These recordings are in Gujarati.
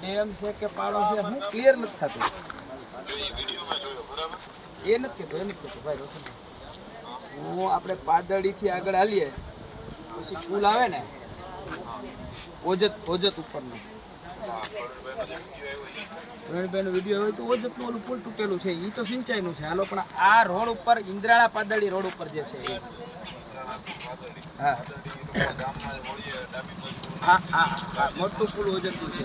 ડેમ છે કે પાડો છે હું ક્લિયર નથી થતું એ નથી કહેતો ભાઈ રોશન હું આપણે પાદળીથી આગળ હાલીએ પછી પુલ આવે ને ઓજત ઉપરનો પ્રવીણભાઈનો વિડીયો હોય તો ઓજતનું ઓલું પુલ તૂટેલું છે એ તો સિંચાઈનું છે હાલો પણ આ રોડ ઉપર ઇન્દ્રાળા પાદળી રોડ ઉપર જે છે એ હા હા હા હા મોટું પુલ ઓજતનું છે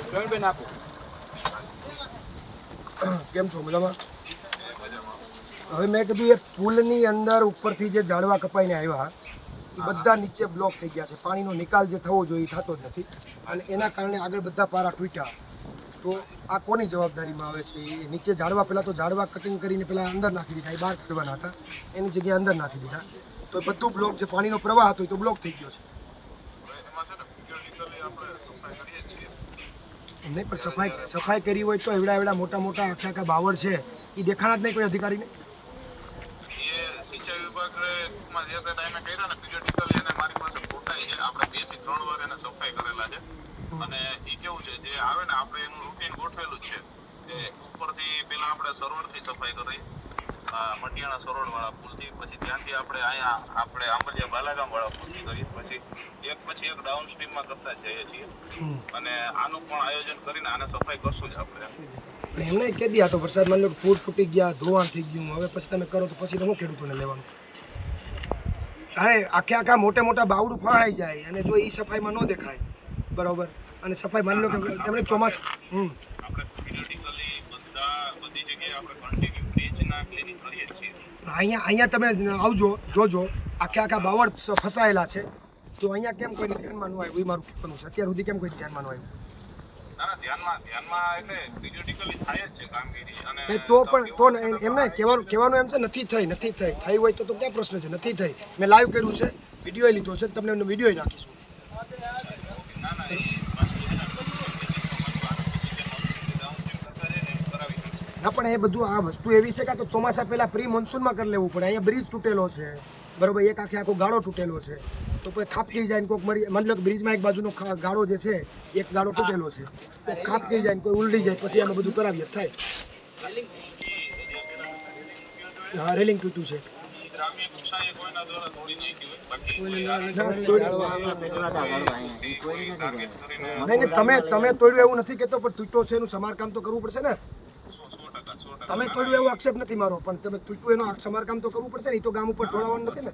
પ્રવીણભાઈને આપો કેમ છો મજામાં? હવે મેં કીધું એ પુલની અંદર ઉપરથી જે ઝાડવા કપાઈને આવ્યા એ બધા નીચે બ્લોક થઈ ગયા છે. પાણીનો નિકાલ જે થવો જોઈએ એ થતો જ નથી અને એના કારણે આગળ બધા પારા તૂટ્યા. તો આ કોની જવાબદારીમાં આવે છે? એ નીચે ઝાડવા પહેલાં તો ઝાડવા કટિંગ કરીને પહેલાં અંદર નાખી દીધા, એ બહાર કાઢવાના હતા, એની જગ્યાએ અંદર નાખી દીધા. તો એ બધું બ્લોક જે પાણીનો પ્રવાહ હતો એ તો બ્લોક થઈ ગયો છે. નહીં પણ સફાઈ કરી હોય તો એવડા મોટા મોટા આખા બાવળ છે એ દેખાણા જ નહીં કોઈ અધિકારીને. અને એ કેવું છે જે આવે ને આપણે એનું રૂટીન ગોઠવેલું છે કે ઉપરથી પેલા આપણે સરોવરથી સફાઈ કરી મટિયાણા સરોવર વાળા પુલથી, પછી ત્યાંથી આપણે અહીંયા આપણે આંબલિયા બાલાગામ વાળા પુલથી કરીએ, પછી એક ડાઉન સ્ટ્રીમમાં કરતા જઈએ છીએ અને આનું પણ આયોજન કરીને આને સફાઈ કરશું જ આપણે. એમને કહી દે તો વરસાદ માની લો કે ફૂટ ફૂટી ગયા, ધોવાણ થઈ ગયું, હવે પછી તમે કરો તો પછી તો હું ખેડૂતોને લેવાનું? હા આખા મોટા બાવડું ફાઈ જાય અને જો એ સફાઈમાં ન દેખાય બરાબર અને સફાઈ માની લો કે એમને ચોમાસું અહીંયા તમે આવજો જોજો આખા બાવળ ફસાયેલા છે તો અહીંયા કેમ કોઈ ધ્યાનમાં ન આવ્યું? એ મારું કહેવાનું છે. અત્યાર સુધી કેમ કોઈ ધ્યાનમાં ન આવ્યું? તો એમને કહેવાનું એમ છે નથી થઈ હોય તો ક્યાં પ્રશ્ન છે? નથી થઈ, મેં લાઈવ કર્યું છે, વિડીયો લીધો છે, તમને એમનો વિડીયો નાખીશું. ના પણ એ બધું આ વસ્તુ એવી છે કે તો ચોમાસા પહેલા પ્રી મોન્સૂનમાં કરી લેવું પડે. અહીંયા બ્રિજ તૂટેલો છે બરોબર, એક આખો ગાળો તૂટેલો છે તો કોઈ ખાપકી જાય ને કોઈક માની લો કે બ્રિજમાં એક બાજુનો ગાળો જે છે એક ગાળો તૂટેલો છે તો ખાપકી જાય ને કોઈ ઉલટી જાય પછી આમાં બધું કરાવીએ થાય. હા રેલિંગ તૂટ્યું છે. નહીં તમે તોડ્યું એવું નથી કેતો પણ તૂટ્યો છે એનું સમારકામ તો કરવું પડશે ને. તમે તોડ્યું એવું આક્ષેપ નથી મારો પણ તમે તૂટ્યું એનું સમારકામ તો કરવું પડશે ને. એ તો ગામ ઉપર ઢોળાવવાનું નથી ને.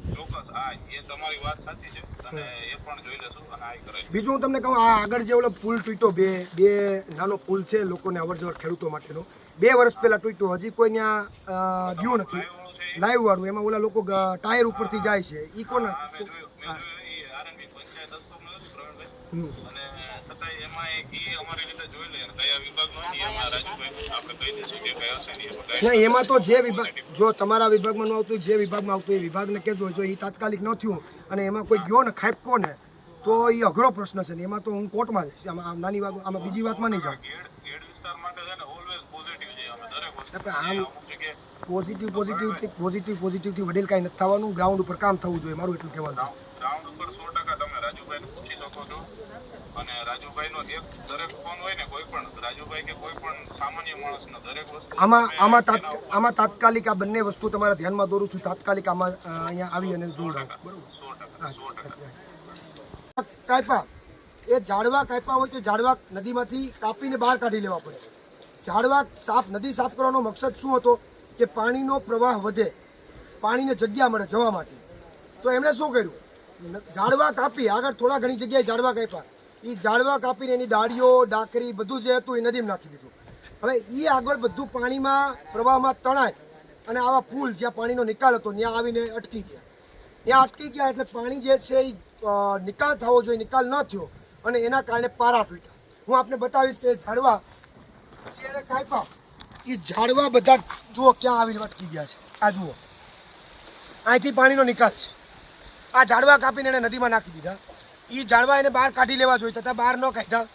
બીજું હું તમને કહું આ આગળ જે ઓલો પુલ તૂટ્યો બે નાનો પુલ છે લોકોને અવર જવર ખેડૂતો માટેનો 2 વર્ષ પહેલા તૂટ્યો, હજી કોઈ ત્યાં ગયું નથી લાઈવ વાળું. એમાં ઓલા લોકો ટાયર ઉપરથી જાય છે એ કોના? ના એમાં તો જે વિભાગ જો તમારા વિભાગમાં ન આવતું જે વિભાગમાં આવતું એ વિભાગને કહેજો. જો એ તાત્કાલિક ન થયું અને એમાં કોઈ ગયો ને ખાપકો ને તો એ અઘરો પ્રશ્ન છે ને એમાં તો હું કોર્ટમાં જઈશ. આમાં નાની વાત, આમાં બીજી વાતમાં નહીં જાઉં. આમ પોઝિટિવથી વડીલ કાંઈ નથી થવાનું, ગ્રાઉન્ડ ઉપર કામ થવું જોઈએ મારું એટલું કહેવાનું છે. ગ્રાઉન્ડ ઉપર 100% તમે રાજુભાઈને પૂછી શકો છો અને રાજુભાઈનો એક દરેક ફોન હોય ને કોઈ પણ રાજુભાઈ કે કોઈ પણ સામાન્ય માણસનો દરેક વસ્તુ આમાં તાત્કાલિક આ બંને વસ્તુ તમારા ધ્યાનમાં દોરું છું. તાત્કાલિક આમાં અહીંયા આવી અને જોડાવ કાપ્યા એ ઝાડવા કાપ્યા હોય તો ઝાડવા નદીમાંથી કાપીને બહાર કાઢી લેવા પડે. ઝાડવા નદી સાફ કરવાનો મકસદ શું હતો કે પાણીનો પ્રવાહ વધે, પાણીને જગ્યા મળે જવા માટે. તો એમણે શું કર્યું? ઝાડવા કાપી આગળ થોડા ઘણી જગ્યાએ ઝાડવા કાપ્યા, એ ઝાડવા કાપીને એની ડાળીઓ ડાકરી બધું જે હતું એ નદીમાં નાખી દીધું. હવે એ આગળ બધું પાણીમાં પ્રવાહમાં તણાય અને આવા પુલ જ્યાં પાણીનો નિકાલ હતો ત્યાં આવીને અટકી ગયા. એટલે પાણી જે છે એ નિકાલ થવો જોઈએ, નિકાલ ન થયો અને એના કારણે પારા તૂટ્યા. હું આપને બતાવીશ કે ઝાડવા જ્યારે કાપ્યા એ ઝાડવા બધા જુઓ ક્યાં આવીને અટકી ગયા છે. આ જુઓ અહીંથી પાણીનો નિકાલ છે, આ ઝાડવા કાપીને એને નદીમાં નાખી દીધા. એ ઝાડવા એને બહાર કાઢી લેવા જોઈએ તથા બહાર ન કાઢ્યા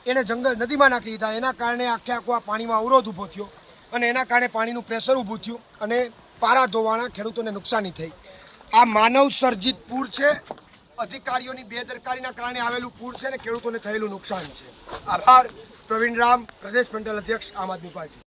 એને નદીમાં નાખી દીધા. એના કારણે આખો આ પાણીમાં અવરોધ ઊભો થયો અને એના કારણે પાણીનું પ્રેશર ઊભું થયું અને પારા ધોવાણા ખેડૂતોને નુકસાની થઈ. આ માનવ સર્જિત પૂર છે, અધિકારીઓની બેદરકારીના કારણે આવેલું પૂર છે અને ખેડૂતોને થયેલું નુકસાન છે. આભાર. પ્રવીણ રામ, પ્રદેશ મંડળ અધ્યક્ષ, આમ આદમી પાર્ટી.